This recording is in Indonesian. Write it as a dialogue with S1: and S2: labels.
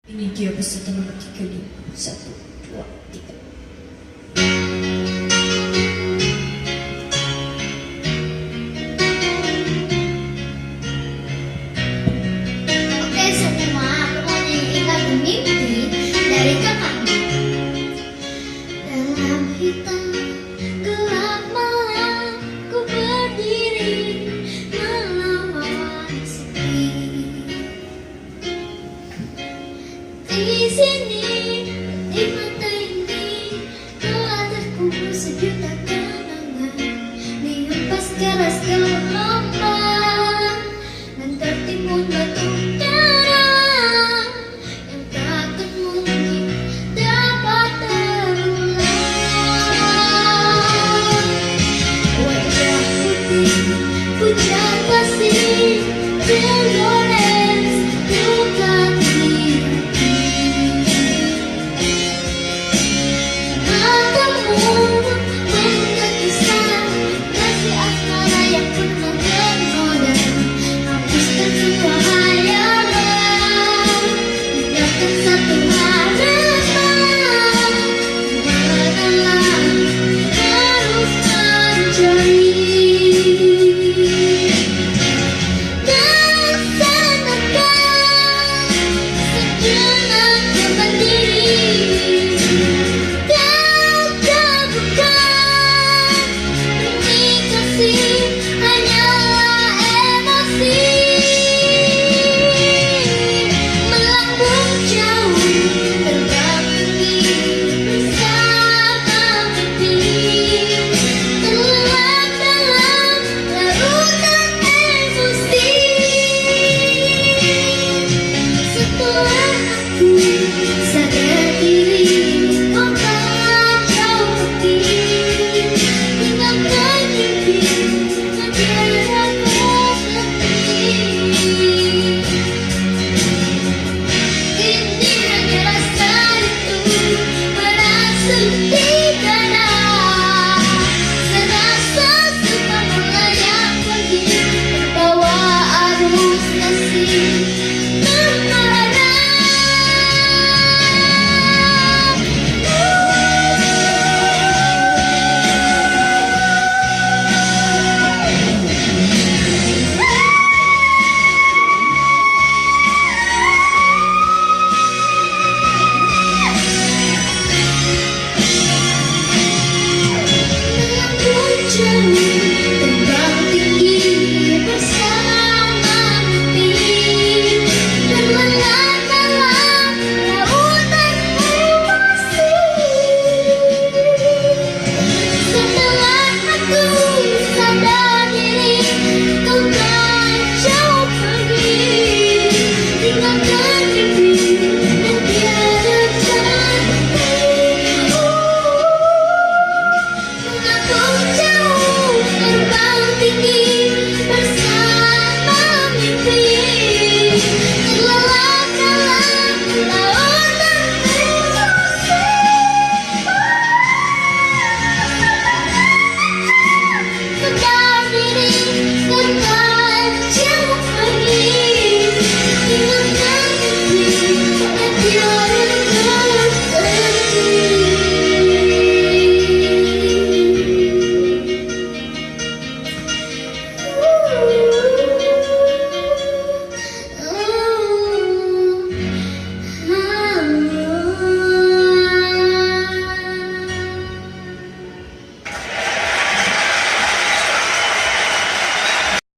S1: Ini dia peserta nomor 35. 1, 2, 3.
S2: Oke semua, aku mau nyanyiin lagu Mimpi dari kakak. Dalam hitam gelap malam, ku berdiri melawan sepi. Di sini, di mata ini, telah terkubur sejuta kenangan. Dihempas keras gelombang dan tertimbun batu karang yang takkan mungkin dapat terulang. Wajah putih, pucat kasih, tergores luka di matamu mengkisah kasih asmara yang penuh ternoda. Hapuskan semua hayalan, tinggalkan satu harapan. Kemana harus mencari dan sanakan sejenak kembali. Kau tak bukan demi kasih, hanyalah emosi. Melambung jauh, terbang tinggi bersama mimpi. Tenggelam dalam lautan emosi. Setelah aku sadar